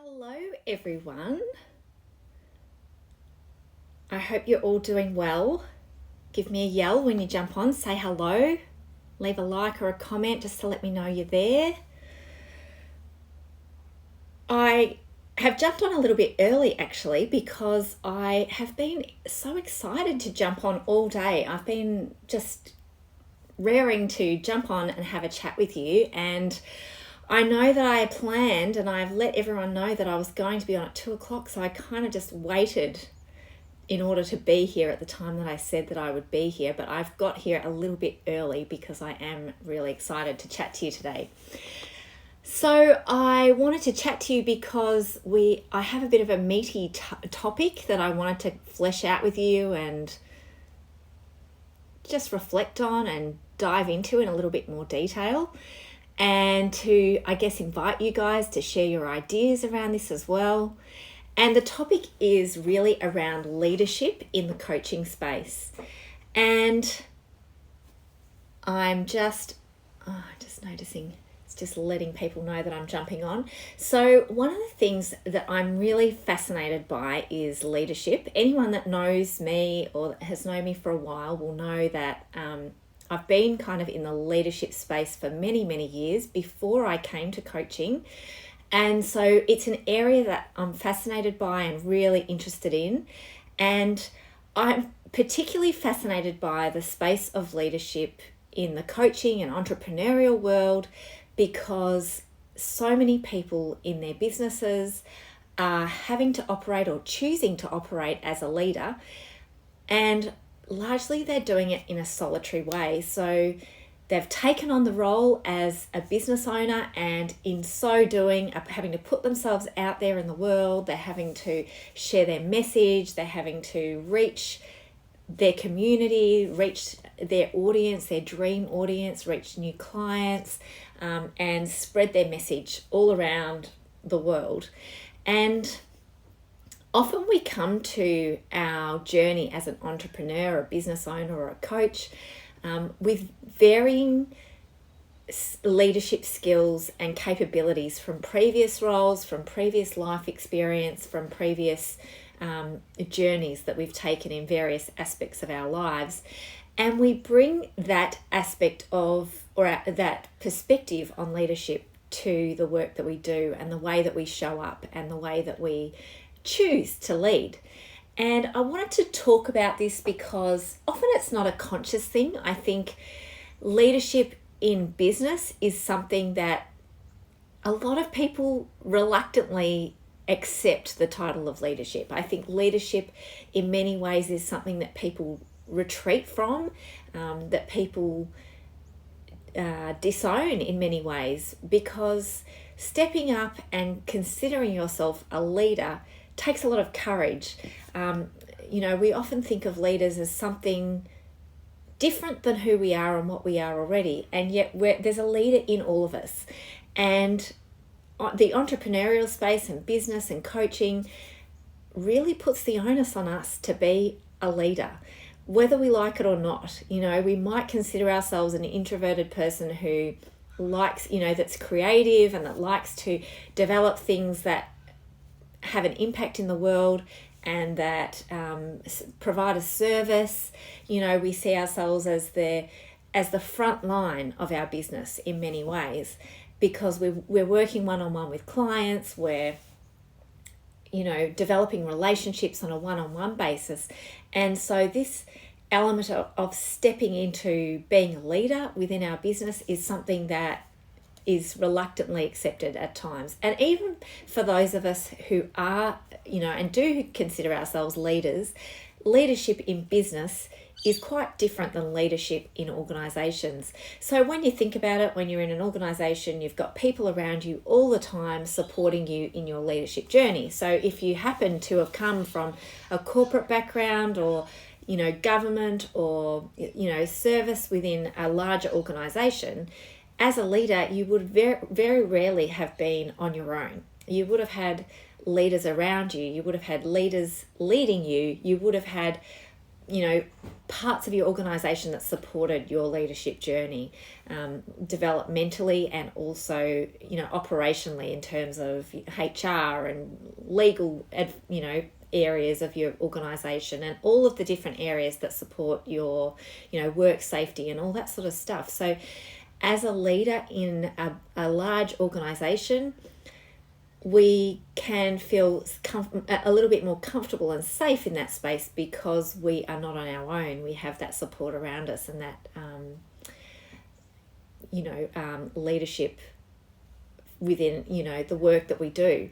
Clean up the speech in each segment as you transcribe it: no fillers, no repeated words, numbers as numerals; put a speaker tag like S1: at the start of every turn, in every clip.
S1: Hello, everyone. I hope you're all doing well. Give me a yell when you jump on, say hello, leave a like or a comment just to let me know you're there. I have jumped on a little bit early actually because I have been so excited to jump on all day. I've been just raring to jump on and have a chat with you, and I know that I planned and I've let everyone know that I was going to be on at 2:00, so I kind of just waited in order to be here at the time that I said that I would be here, but I've got here a little bit early because I am really excited to chat to you today. So I wanted to chat to you because I have a bit of a meaty topic that I wanted to flesh out with you and just reflect on and dive into in a little bit more detail, and to, I guess, invite you guys to share your ideas around this as well. And the topic is really around leadership in the coaching space. And I'm just noticing, it's just letting people know that I'm jumping on. So one of the things that I'm really fascinated by is leadership. Anyone that knows me or has known me for a while will know that I've been kind of in the leadership space for many, many years before I came to coaching. And so it's an area that I'm fascinated by and really interested in. And I'm particularly fascinated by the space of leadership in the coaching and entrepreneurial world because so many people in their businesses are having to operate or choosing to operate as a leader. And largely they're doing it in a solitary way. So they've taken on the role as a business owner, and in so doing are having to put themselves out there in the world. They're having to share their message. They're having to reach their community, reach their audience, their dream audience, reach new clients, and spread their message all around the world. And often we come to our journey as an entrepreneur, a business owner, or a coach with varying leadership skills and capabilities from previous roles, from previous life experience, from previous journeys that we've taken in various aspects of our lives. And we bring that aspect of, or that perspective on leadership to the work that we do and the way that we show up and the way that we choose to lead. And I wanted to talk about this because often it's not a conscious thing. I think leadership in business is something that a lot of people reluctantly accept the title of leadership. I think leadership in many ways is something that people retreat from, that people disown in many ways, because stepping up and considering yourself a leader takes a lot of courage. We often think of leaders as something different than who we are and what we are already, and yet there's a leader in all of us. And the entrepreneurial space and business and coaching really puts the onus on us to be a leader, whether we like it or not. We might consider ourselves an introverted person who likes, that's creative and that likes to develop things that have an impact in the world and that provide a service. We see ourselves as the front line of our business in many ways, because we're working one-on-one with clients, we're developing relationships on a one-on-one basis. And so this element of stepping into being a leader within our business is something that is reluctantly accepted at times. And even for those of us who are, and do consider ourselves leaders, leadership in business is quite different than leadership in organisations. So when you think about it, when you're in an organisation, you've got people around you all the time supporting you in your leadership journey. So if you happen to have come from a corporate background or government or service within a larger organisation, as a leader, you would very, very rarely have been on your own. You would have had leaders around you. You would have had leaders leading you. You would have had parts of your organization that supported your leadership journey, developmentally and also, operationally in terms of HR and legal, areas of your organization, and all of the different areas that support your, work safety and all that sort of stuff. So as a leader in a large organization, we can feel a little bit more comfortable and safe in that space because we are not on our own. We have that support around us, and that, leadership within, the work that we do.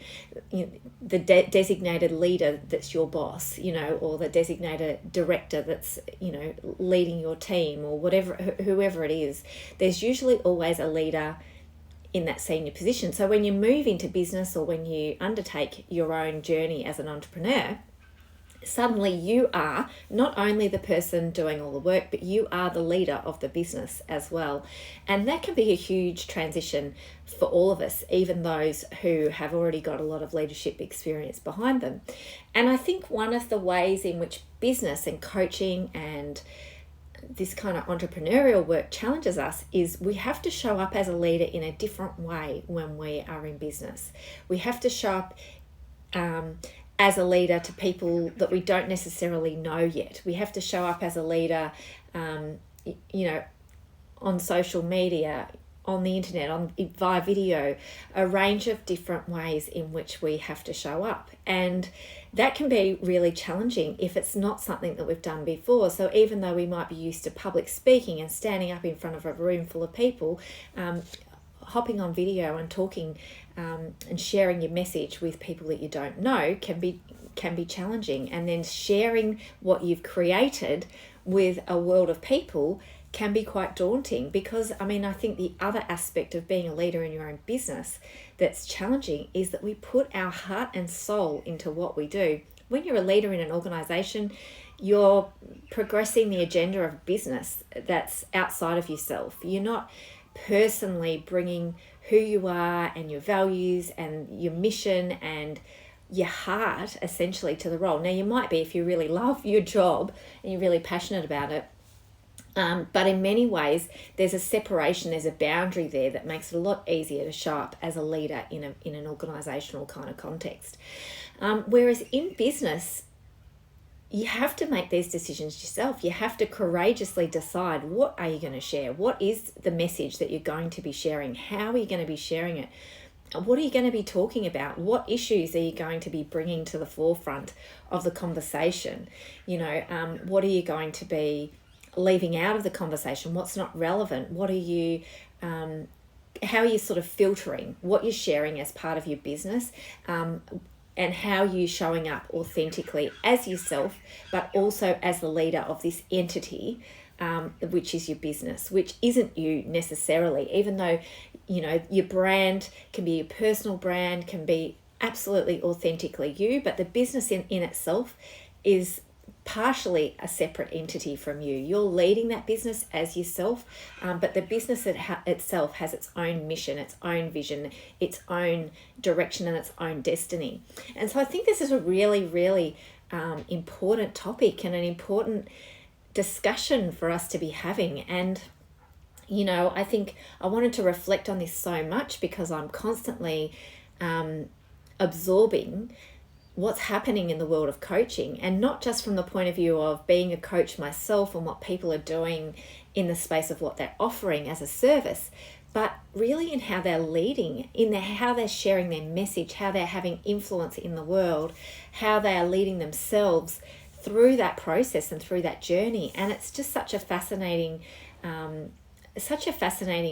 S1: The designated leader that's your boss, or the designated director that's, leading your team, or whoever it is. There's usually always a leader in that senior position. So when you move into business, or when you undertake your own journey as an entrepreneur, suddenly you are not only the person doing all the work, but you are the leader of the business as well. And that can be a huge transition for all of us, even those who have already got a lot of leadership experience behind them. And I think one of the ways in which business and coaching and this kind of entrepreneurial work challenges us is we have to show up as a leader in a different way when we are in business. We have to show up as a leader to people that we don't necessarily know yet. We have to show up as a leader, on social media, on the internet, via video, a range of different ways in which we have to show up. And that can be really challenging if it's not something that we've done before. So even though we might be used to public speaking and standing up in front of a room full of people, hopping on video and talking and sharing your message with people that you don't know can be challenging. And then sharing what you've created with a world of people can be quite daunting, because I think the other aspect of being a leader in your own business that's challenging is that we put our heart and soul into what we do. When you're a leader in an organization, you're progressing the agenda of business that's outside of yourself. You're not personally bringing who you are and your values and your mission and your heart essentially to the role. Now, you might be if you really love your job and you're really passionate about it. But in many ways, there's a separation, there's a boundary there that makes it a lot easier to show up as a leader in an organisational kind of context. Whereas in business, you have to make these decisions yourself. You have to courageously decide, what are you going to share? What is the message that you're going to be sharing? How are you going to be sharing it? What are you going to be talking about? What issues are you going to be bringing to the forefront of the conversation? What are you going to be leaving out of the conversation? What's not relevant? What are you, how are you sort of filtering what you're sharing as part of your business, and how you're showing up authentically as yourself, but also as the leader of this entity, which is your business, which isn't you necessarily, even though, your brand can be your personal brand, can be absolutely authentically you, but the business in itself is partially a separate entity from you. You're leading that business as yourself, but the business itself has its own mission, its own vision, its own direction, and its own destiny. And so I think this is a really, really important topic and an important discussion for us to be having. And I think I wanted to reflect on this so much because I'm constantly absorbing what's happening in the world of coaching, and not just from the point of view of being a coach myself and what people are doing in the space of what they're offering as a service, but really in how they're leading, how they're sharing their message, how they're having influence in the world, how they are leading themselves through that process and through that journey. And it's just such a fascinating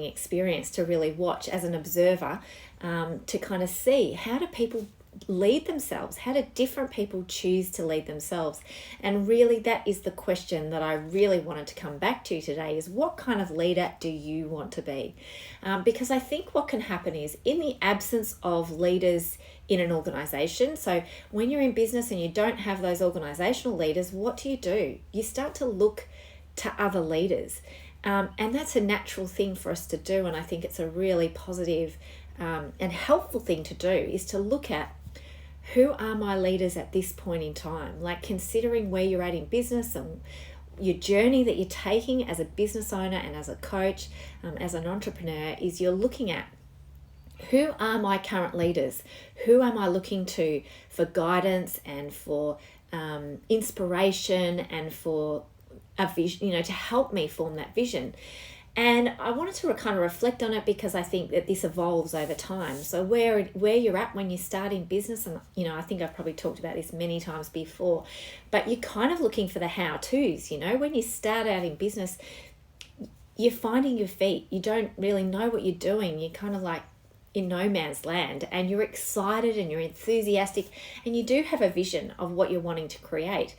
S1: experience to really watch as an observer, to kind of see, how do people lead themselves? How do different people choose to lead themselves? And really, that is the question that I really wanted to come back to today, is what kind of leader do you want to be? Because I think what can happen is, in the absence of leaders in an organization, so when you're in business and you don't have those organizational leaders, what do? You start to look to other leaders. And that's a natural thing for us to do. And I think it's a really positive and helpful thing to do, is to look at who are my leaders at this point in time? Like considering where you're at in business and your journey that you're taking as a business owner and as a coach, as an entrepreneur, is you're looking at who are my current leaders? Who am I looking to for guidance and for inspiration and for a vision, to help me form that vision? And I wanted to kind of reflect on it because I think that this evolves over time. So where you're at when you start in business, and I think I've probably talked about this many times before, but you're kind of looking for the how-tos. When you start out in business, you're finding your feet. You don't really know what you're doing. You're kind of like in no man's land, and you're excited and you're enthusiastic and you do have a vision of what you're wanting to create.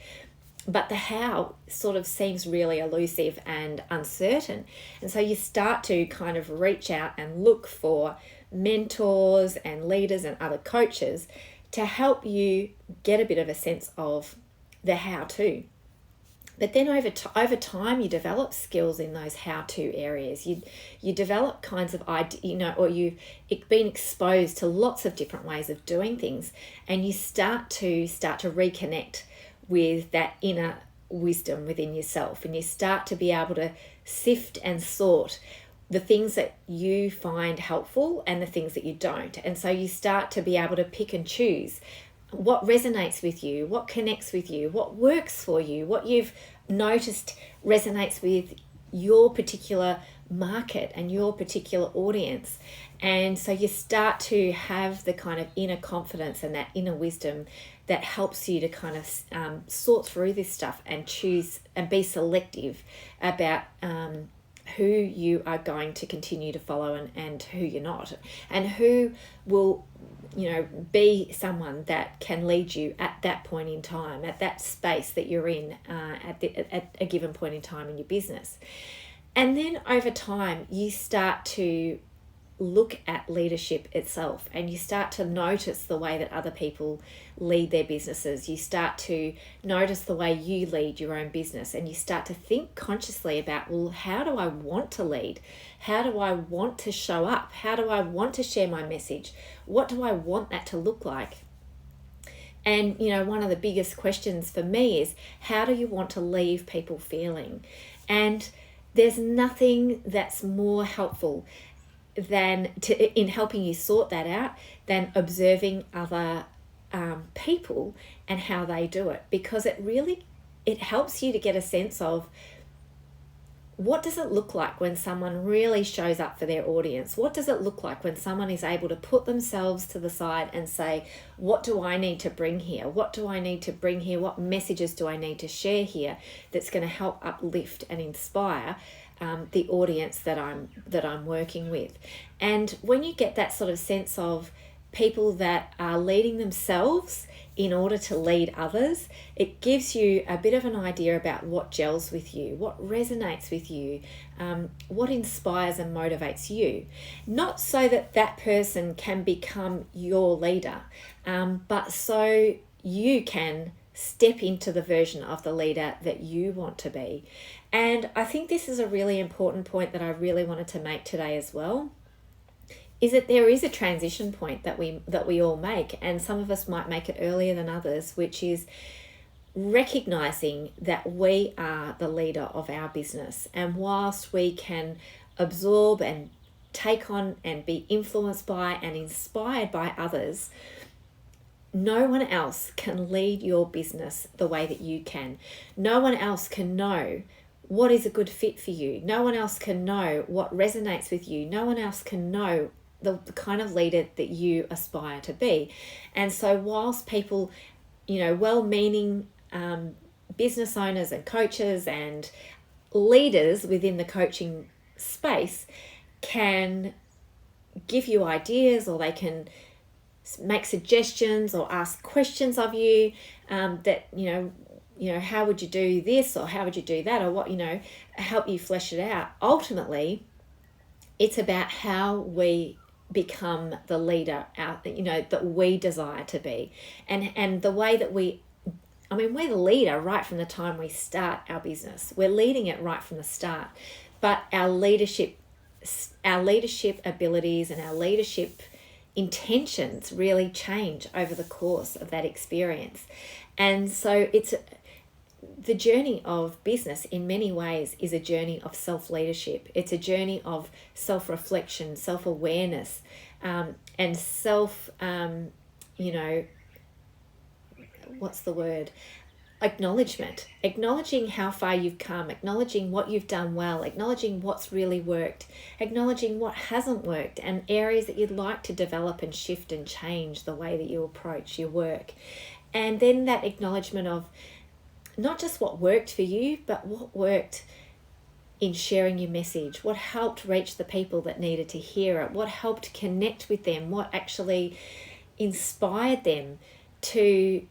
S1: But the how sort of seems really elusive and uncertain. And so you start to kind of reach out and look for mentors and leaders and other coaches to help you get a bit of a sense of the how-to. But then over time, you develop skills in those how-to areas. You develop kinds of or you've been exposed to lots of different ways of doing things, and you start to reconnect with that inner wisdom within yourself, and you start to be able to sift and sort the things that you find helpful and the things that you don't. And so you start to be able to pick and choose what resonates with you, what connects with you, what works for you, what you've noticed resonates with your particular market and your particular audience. And so you start to have the kind of inner confidence and that inner wisdom that helps you to kind of sort through this stuff and choose and be selective about who you are going to continue to follow and who you're not, and who will be someone that can lead you at that point in time, at that space that you're in at a given point in time in your business. And then over time, you start to look at leadership itself, and you start to notice the way that other people lead their businesses. You start to notice the way you lead your own business, and you start to think consciously about, well, how do I want to lead? How do I want to show up? How do I want to share my message? What do I want that to look like? And, one of the biggest questions for me is, how do you want to leave people feeling? And there's nothing that's more helpful in helping you sort that out than observing other people and how they do it, because it helps you to get a sense of what does it look like when someone really shows up for their audience. What does it look like when someone is able to put themselves to the side and say, what do I need to bring here? What do I need to bring here? What messages do I need to share here that's going to help uplift and inspire the audience that I'm working with? And when you get that sort of sense of people that are leading themselves in order to lead others, it gives you a bit of an idea about what gels with you, what resonates with you, what inspires and motivates you. Not so that that person can become your leader, but so you can step into the version of the leader that you want to be. And I think this is a really important point that I really wanted to make today as well, is that there is a transition point that we all make, and some of us might make it earlier than others, which is recognizing that we are the leader of our business. And whilst we can absorb and take on and be influenced by and inspired by others, no one else can lead your business the way that you can. No one else can know what is a good fit for you. No one else can know what resonates with you. No one else can know the kind of leader that you aspire to be. And so whilst people, well-meaning business owners and coaches and leaders within the coaching space can give you ideas, or they can make suggestions or ask questions of you, that, how would you do this, or how would you do that, or what, help you flesh it out. Ultimately, it's about how we become the leader that we desire to be, and the way that we're the leader right from the time we start our business. We're leading it right from the start, but our leadership abilities and our leadership intentions really change over the course of that experience. And so it's the journey of business in many ways is a journey of self-leadership. It's a journey of self-reflection, self-awareness, and what's the word? Acknowledging how far you've come, acknowledging what you've done well, acknowledging what's really worked, acknowledging what hasn't worked, and areas that you'd like to develop and shift and change the way that you approach your work. And then that acknowledgement of not just what worked for you, but what worked in sharing your message, what helped reach the people that needed to hear it, what helped connect with them, what actually inspired them to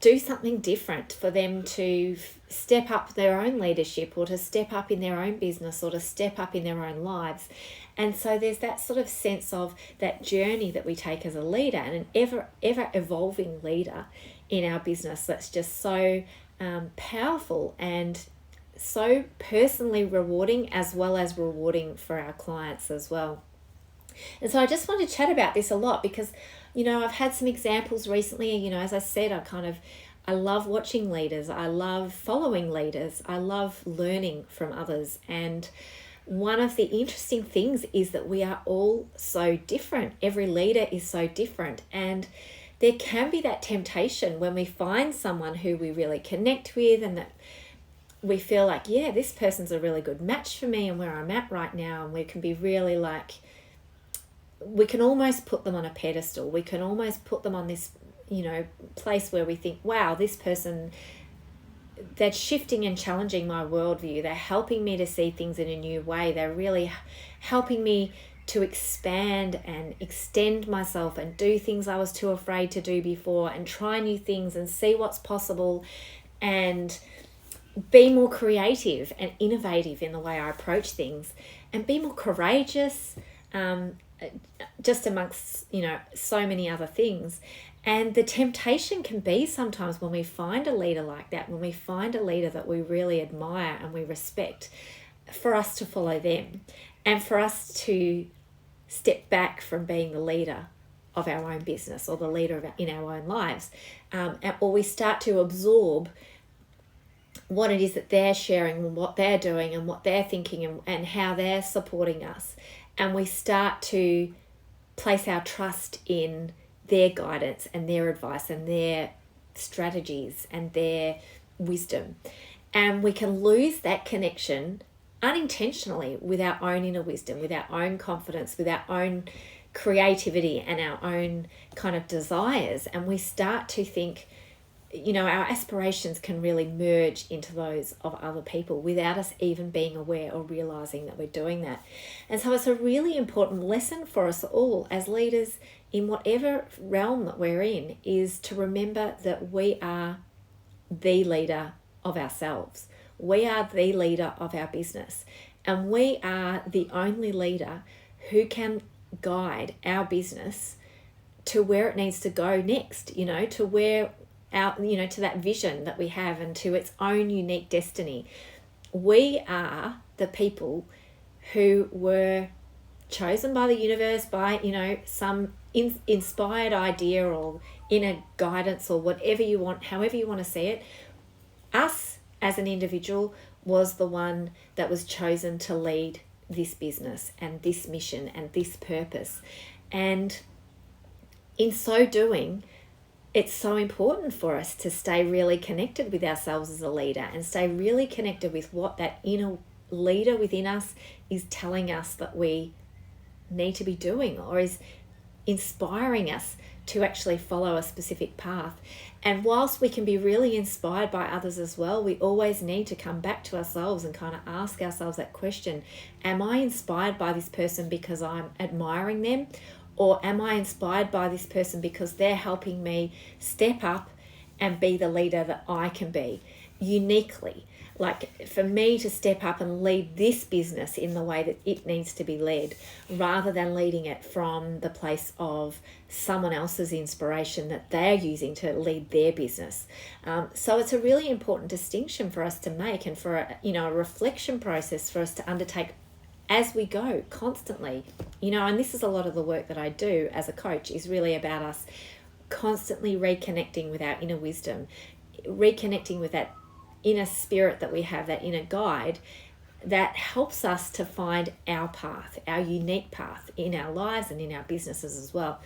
S1: do something different, for them to step up their own leadership, or to step up in their own business, or to step up in their own lives. And so there's that sort of sense of that journey that we take as a leader, and an ever evolving leader in our business that's just so powerful and so personally rewarding, as well as rewarding for our clients as well. And so I just want to chat about this a lot because, I've had some examples recently. As I said, I love watching leaders. I love following leaders. I love learning from others. And one of the interesting things is that we are all so different. Every leader is so different. And there can be that temptation when we find someone who we really connect with, and that we feel like, yeah, this person's a really good match for me and where I'm at right now. And we can be really we can almost put them on a pedestal. We can almost put them on this, place where we think, wow, this person, they're shifting and challenging my worldview. They're helping me to see things in a new way. They're really helping me to expand and extend myself and do things I was too afraid to do before, and try new things and see what's possible, and be more creative and innovative in the way I approach things, and be more courageous, just amongst, so many other things. And the temptation can be sometimes when we find a leader like that, when we find a leader that we really admire and we respect, for us to follow them, and for us to step back from being the leader of our own business, or the leader in our own lives, or we start to absorb what it is that they're sharing, and what they're doing, and what they're thinking, and how they're supporting us. And we start to place our trust in their guidance and their advice and their strategies and their wisdom. And we can lose that connection unintentionally with our own inner wisdom, with our own confidence, with our own creativity and our own kind of desires. And we start to think, our aspirations can really merge into those of other people without us even being aware or realizing that we're doing that. And so it's a really important lesson for us all as leaders in whatever realm that we're in, is to remember that we are the leader of ourselves. We are the leader of our business, and we are the only leader who can guide our business to where it needs to go next, to where to that vision that we have, and to its own unique destiny. We are the people who were chosen by the universe, by, some inspired idea or inner guidance, or whatever you want, however you want to see it. Us as an individual was the one that was chosen to lead this business and this mission and this purpose. And in so doing, it's so important for us to stay really connected with ourselves as a leader, and stay really connected with what that inner leader within us is telling us that we need to be doing, or is inspiring us to actually follow a specific path. And whilst we can be really inspired by others as well, we always need to come back to ourselves and kind of ask ourselves that question: am I inspired by this person because I'm admiring them? Or am I inspired by this person because they're helping me step up and be the leader that I can be uniquely? Like, for me to step up and lead this business in the way that it needs to be led, rather than leading it from the place of someone else's inspiration that they're using to lead their business. So it's a really important distinction for us to make, and for a reflection process for us to undertake as we go constantly, and this is a lot of the work that I do as a coach, is really about us constantly reconnecting with our inner wisdom, reconnecting with that inner spirit that we have, that inner guide that helps us to find our path, our unique path in our lives and in our businesses as well.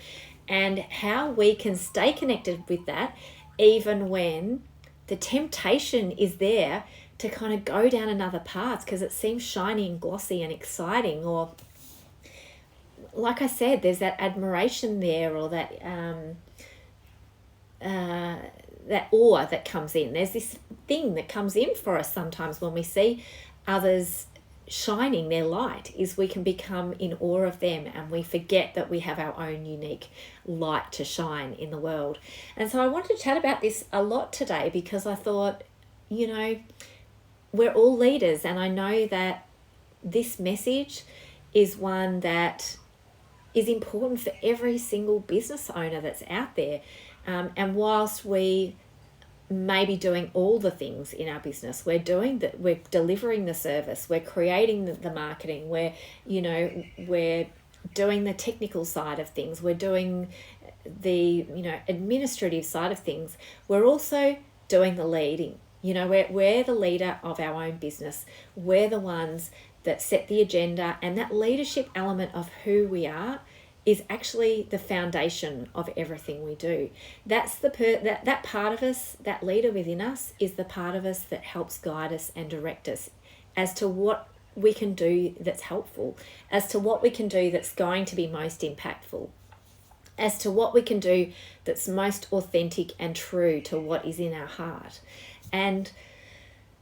S1: And how we can stay connected with that even when the temptation is there to kind of go down another path because it seems shiny and glossy and exciting, or like I said, there's that admiration there, or that that awe that comes in. There's this thing that comes in for us sometimes when we see others shining their light, is we can become in awe of them and we forget that we have our own unique light to shine in the world. And so I wanted to chat about this a lot today because I thought, we're all leaders, and I know that this message is one that is important for every single business owner that's out there. And whilst we may be doing all the things in our business, we're delivering the service, we're creating the marketing, we're doing the technical side of things, we're doing the administrative side of things, we're also doing the leading. We're the leader of our own business. We're the ones that set the agenda, and that leadership element of who we are is actually the foundation of everything we do. That's that part of us, that leader within us, is the part of us that helps guide us and direct us as to what we can do that's helpful, as to what we can do that's going to be most impactful, as to what we can do that's most authentic and true to what is in our heart. And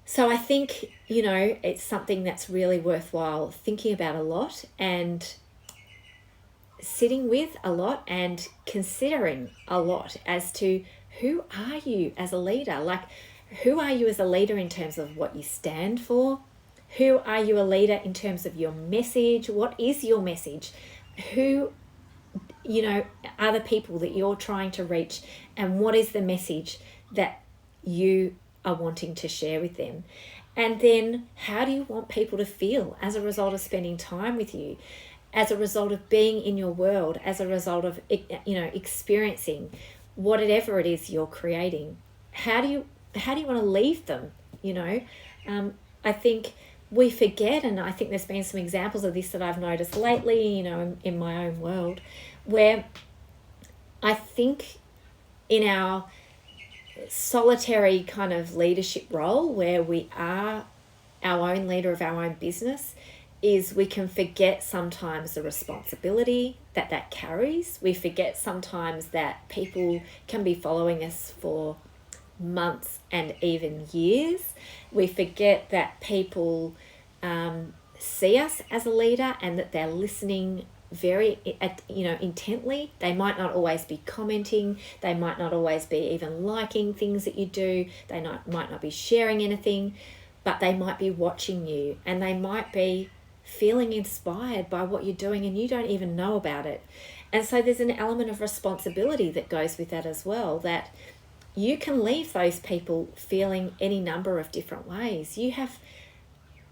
S1: so I think, it's something that's really worthwhile thinking about a lot and sitting with a lot and considering a lot as to who are you as a leader? Like, who are you as a leader in terms of what you stand for? Who are you a leader in terms of your message? What is your message? Who, are the people that you're trying to reach? And what is the message that you are wanting to share with them? And then how do you want people to feel as a result of spending time with you, as a result of being in your world, as a result of experiencing whatever it is you're creating? How do you want to leave them? I think we forget, and I think there's been some examples of this that I've noticed lately, in my own world, where I think in our solitary kind of leadership role, where we are our own leader of our own business, is we can forget sometimes the responsibility that carries. We forget sometimes that people can be following us for months and even years. We forget that people see us as a leader and that they're listening very intently. They might not always be commenting, they might not always be even liking things that you do, they might not be sharing anything, but they might be watching you, and they might be feeling inspired by what you're doing and you don't even know about it. And so there's an element of responsibility that goes with that as well, that you can leave those people feeling any number of different ways. You have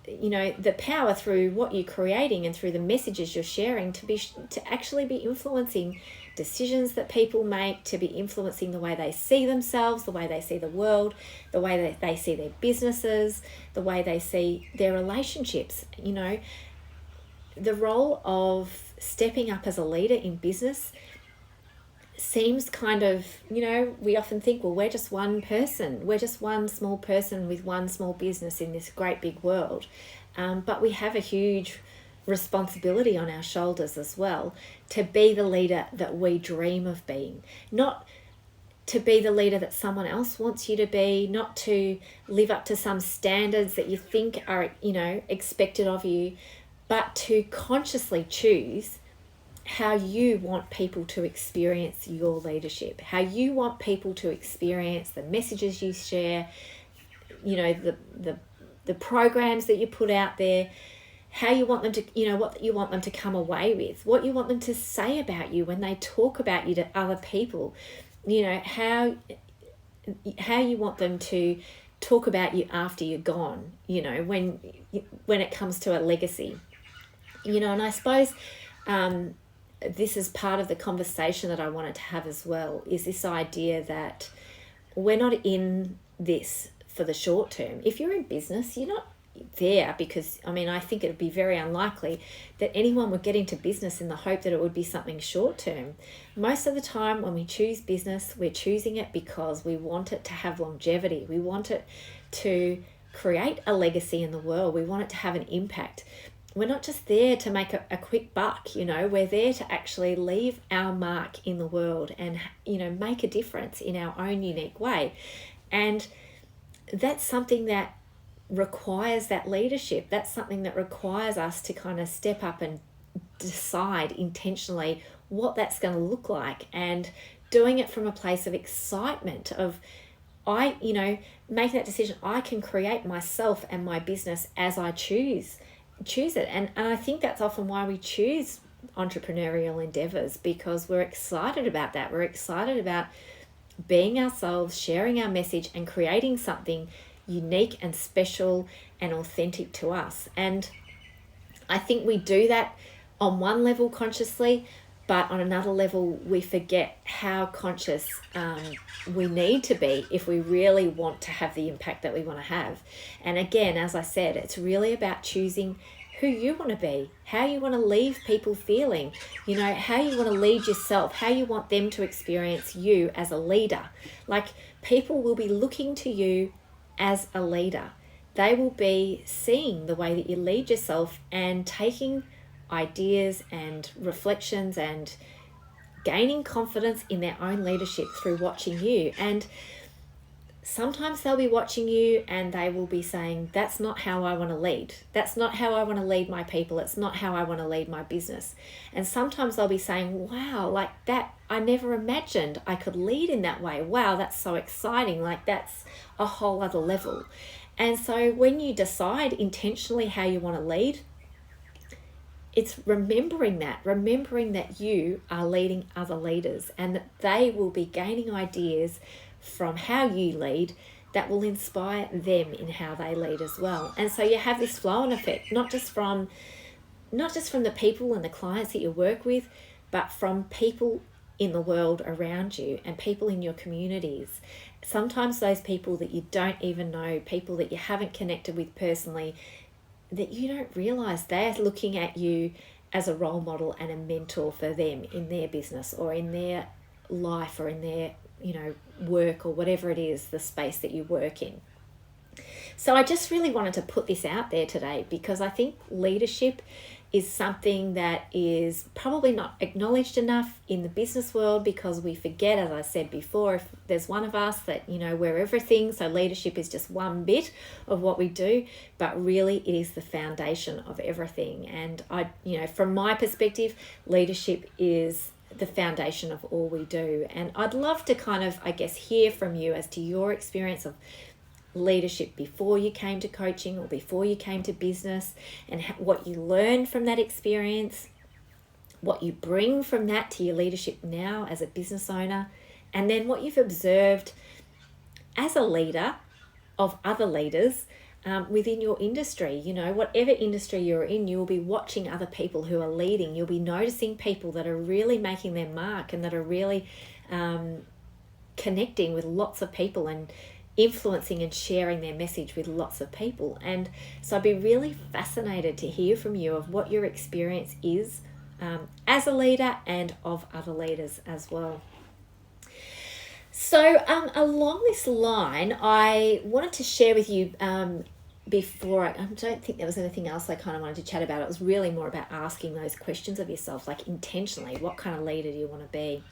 S1: the power through what you're creating and through the messages you're sharing to actually be influencing decisions that people make, to be influencing the way they see themselves, the way they see the world, the way that they see their businesses, the way they see their relationships. The role of stepping up as a leader in business seems kind of, we often think, well, we're just one person. We're just one small person with one small business in this great big world. But we have a huge responsibility on our shoulders as well to be the leader that we dream of being. Not to be the leader that someone else wants you to be, not to live up to some standards that you think are, expected of you, but to consciously choose how you want people to experience your leadership, how you want people to experience the messages you share, the programs that you put out there, how you want them to, what you want them to come away with, what you want them to say about you when they talk about you to other people, how you want them to talk about you after you're gone, when it comes to a legacy. And I suppose this is part of the conversation that I wanted to have as well, is this idea that we're not in this for the short term. If you're in business, you're not there because, I think it would be very unlikely that anyone would get into business in the hope that it would be something short term. Most of the time when we choose business, we're choosing it because we want it to have longevity. We want it to create a legacy in the world. We want it to have an impact. We're not just there to make a quick buck, we're there to actually leave our mark in the world and, make a difference in our own unique way. And that's something that requires that leadership. That's something that requires us to kind of step up and decide intentionally what that's going to look like, and doing it from a place of excitement of, make that decision. I can create myself and my business as I choose it. And I think that's often why we choose entrepreneurial endeavors, because we're excited about that. We're excited about being ourselves, sharing our message, and creating something unique and special and authentic to us. And I think we do that on one level consciously, but on another level we forget how conscious we need to be if we really want to have the impact that we want to have. And again, as I said, it's really about choosing who you want to be, how you want to leave people feeling, how you want to lead yourself, how you want them to experience you as a leader. Like, people will be looking to you as a leader. They will be seeing the way that you lead yourself and taking ideas and reflections and gaining confidence in their own leadership through watching you. And sometimes they'll be watching you and they will be saying, that's not how I want to lead. That's not how I want to lead my people. It's not how I want to lead my business. And sometimes they'll be saying, wow, like that, I never imagined I could lead in that way. Wow, that's so exciting. Like, that's a whole other level. And so when you decide intentionally how you want to lead, it's remembering that you are leading other leaders, and that they will be gaining ideas from how you lead that will inspire them in how they lead as well. And so you have this flow-on effect, not just from the people and the clients that you work with, but from people in the world around you and people in your communities. Sometimes those people that you don't even know, people that you haven't connected with personally, that you don't realize they're looking at you as a role model and a mentor for them in their business or in their life or in their work or whatever it is, the space that you work in. So I just really wanted to put this out there today, because I think leadership is something that is probably not acknowledged enough in the business world, because we forget, as I said before, if there's one of us that, we're everything, so leadership is just one bit of what we do, but really it is the foundation of everything. And from my perspective, leadership is the foundation of all we do. And I'd love to kind of, hear from you as to your experience of leadership before you came to coaching or before you came to business, and what you learned from that experience, what you bring from that to your leadership now as a business owner, and then what you've observed as a leader of other leaders within your industry. Whatever industry you're in, you'll be watching other people who are leading. You'll be noticing people that are really making their mark and that are really connecting with lots of people and influencing and sharing their message with lots of people. And so I'd be really fascinated to hear from you of what your experience is as a leader and of other leaders as well. So along this line, I wanted to share with you before, I don't think there was anything else I kind of wanted to chat about. It was really more about asking those questions of yourself, like intentionally, what kind of leader do you want to be?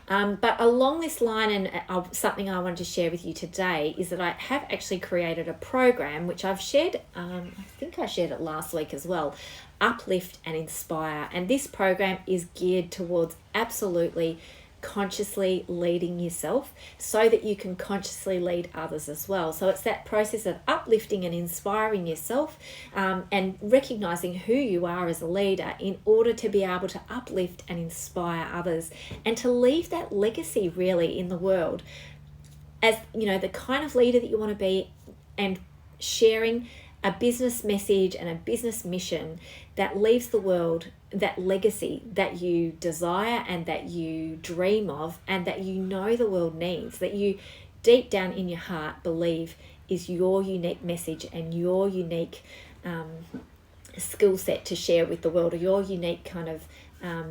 S1: But along this line, and something I wanted to share with you today is that I have actually created a program, which I've shared, I think I shared it last week as well, Uplift and Inspire. And this program is geared towards absolutely consciously leading yourself so that you can consciously lead others as well. So it's that process of uplifting and inspiring yourself and recognizing who you are as a leader in order to be able to uplift and inspire others and to leave that legacy really in the world as the kind of leader that you want to be, and sharing a business message and a business mission that leaves the world that legacy that you desire and that you dream of and that you know the world needs, that you deep down in your heart believe is your unique message and your unique skill set to share with the world, or your unique kind of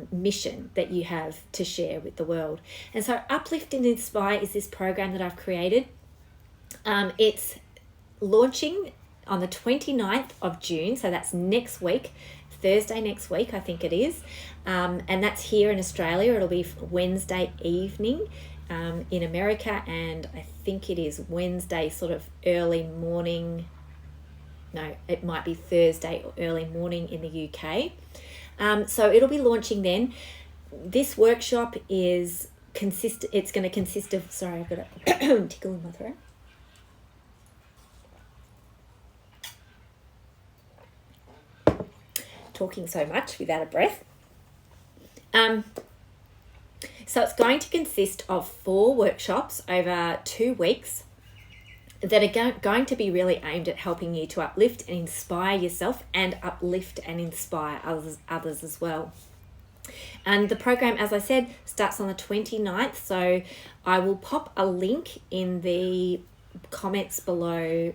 S1: mission that you have to share with the world. And so Uplift and Inspire is this program that I've created. It's launching on the 29th of June, so that's next week, Thursday next week I think it is, and that's here in Australia. It'll be Wednesday evening in America, and I think it is Wednesday sort of early morning, no, it might be Thursday or early morning in the UK. So it'll be launching then. This workshop it's going to consist of, sorry, I've got a tickle in my throat. Talking so much without a breath. So it's going to consist of 4 workshops over 2 weeks that are going to be really aimed at helping you to uplift and inspire yourself and uplift and inspire others as well. And the program, as I said, starts on the 29th. So I will pop a link in the comments below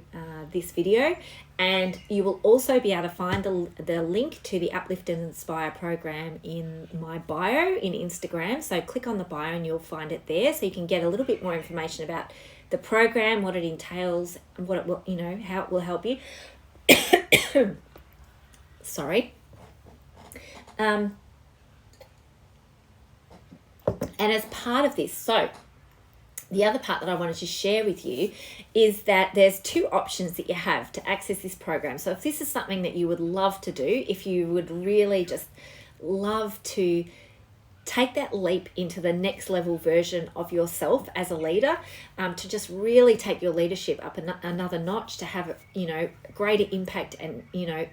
S1: this video, and you will also be able to find the link to the Uplift and Inspire program in my bio in Instagram. So click on the bio and you'll find it there, so you can get a little bit more information about the program, what it entails, and what it will, how it will help you. Sorry. And as part of this, so the other part that I wanted to share with you is that there's 2 options that you have to access this program. So if this is something that you would love to do, if you would really just love to take that leap into the next level version of yourself as a leader, to just really take your leadership up another notch, to have greater impact and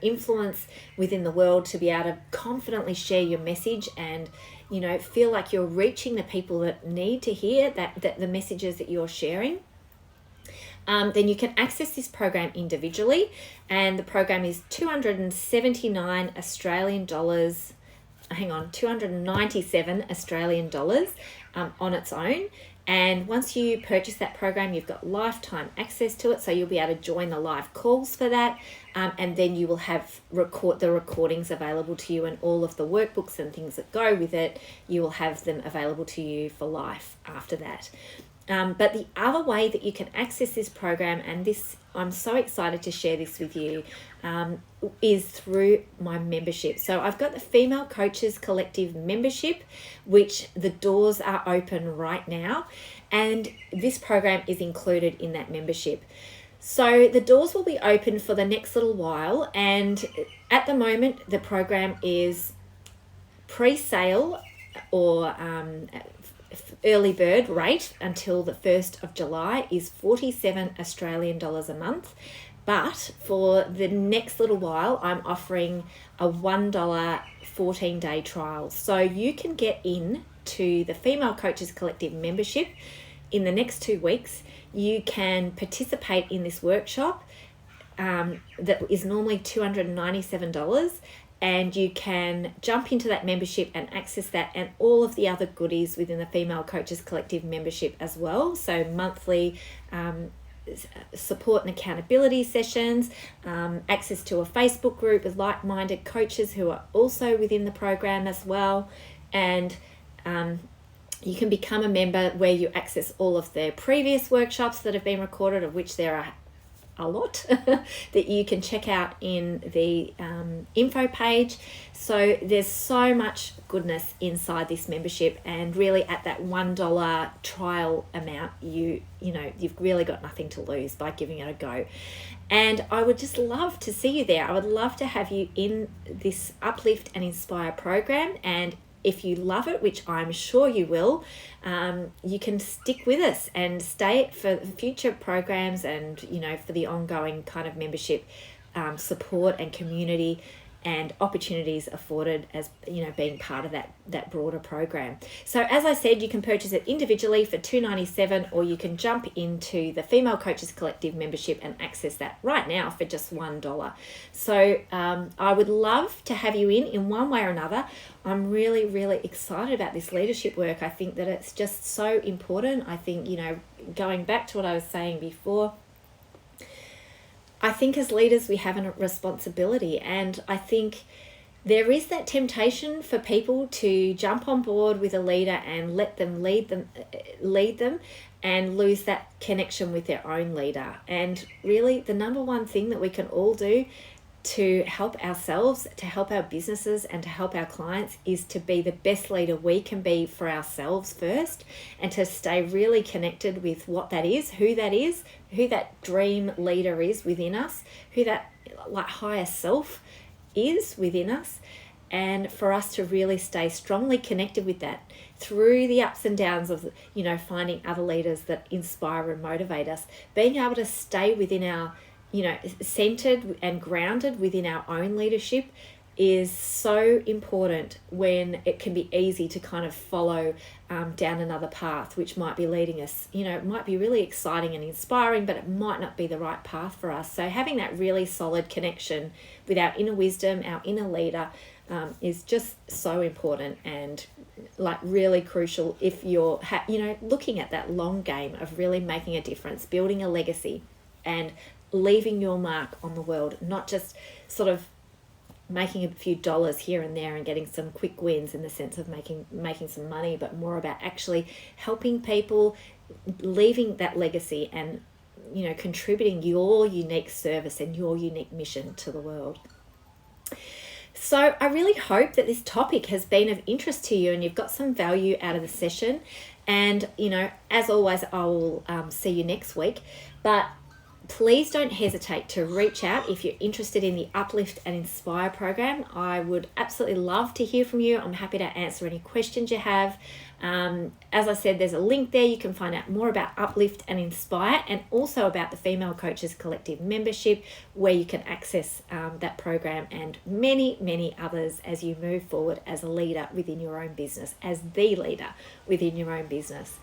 S1: influence within the world, to be able to confidently share your message and feel like you're reaching the people that need to hear that the messages that you're sharing, then you can access this program individually, and the program is 297 Australian dollars on its own. And once you purchase that program, you've got lifetime access to it, so you'll be able to join the live calls for that, and then you will have the recordings available to you, and all of the workbooks and things that go with it, you will have them available to you for life after that. But the other way that you can access this program, and this I'm so excited to share this with you, is through my membership. So I've got the Female Coaches Collective membership, which the doors are open right now, and this program is included in that membership. So the doors will be open for the next little while, and at the moment the program is pre-sale or early bird rate until the 1st of July is 47 Australian dollars a month. But for the next little while, I'm offering a $1 14-day trial. So you can get in to the Female Coaches Collective membership in the next 2 weeks. You can participate in this workshop that is normally $297, and you can jump into that membership and access that and all of the other goodies within the Female Coaches Collective membership as well. So monthly support and accountability sessions, access to a Facebook group with like-minded coaches who are also within the program as well, and you can become a member where you access all of the previous workshops that have been recorded, of which there are a lot that you can check out in the info page. So there's so much goodness inside this membership, and really at that $1 trial amount, you've really got nothing to lose by giving it a go. And I would just love to see you there. I would love to have you in this Uplift and Inspire program, and if you love it, which I'm sure you will, you can stick with us and stay for future programs and, for the ongoing kind of membership support and community and opportunities afforded as being part of that broader program. So as I said, you can purchase it individually for $297, or you can jump into the Female Coaches Collective membership and access that right now for just $1. So I would love to have you in one way or another. I'm really, really excited about this leadership work. I think that it's just so important. I think, going back to what I was saying before, I think as leaders we have a responsibility, and I think there is that temptation for people to jump on board with a leader and let them lead them and lose that connection with their own leader. And really the number one thing that we can all do to help ourselves, to help our businesses, and to help our clients is to be the best leader we can be for ourselves first, and to stay really connected with what that is, who that dream leader is within us, who that higher self is within us, and for us to really stay strongly connected with that through the ups and downs of finding other leaders that inspire and motivate us. Being able to stay within our centered and grounded within our own leadership is so important, when it can be easy to kind of follow down another path which might be leading us, it might be really exciting and inspiring, but it might not be the right path for us. So having that really solid connection with our inner wisdom, our inner leader, is just so important, and really crucial if you're looking at that long game of really making a difference, building a legacy and leaving your mark on the world, not just sort of making a few dollars here and there and getting some quick wins in the sense of making some money, but more about actually helping people, leaving that legacy and contributing your unique service and your unique mission to the world. So I really hope that this topic has been of interest to you and you've got some value out of the session. And as always, I will see you next week, but please don't hesitate to reach out if you're interested in the Uplift and Inspire program. I would absolutely love to hear from you. I'm happy to answer any questions you have. As I said, there's a link there. You can find out more about Uplift and Inspire, and also about the Female Coaches Collective membership, where you can access that program and many, many others as you move forward as a leader within your own business, as the leader within your own business.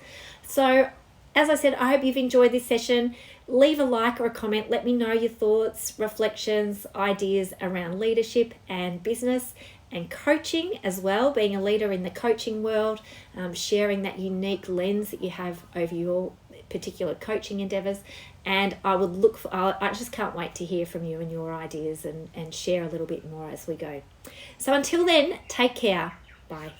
S1: So as I said, I hope you've enjoyed this session. Leave a like or a comment. Let me know your thoughts, reflections, ideas around leadership and business and coaching as well, being a leader in the coaching world, sharing that unique lens that you have over your particular coaching endeavors. And I just can't wait to hear from you and your ideas and share a little bit more as we go. So until then, take care. Bye.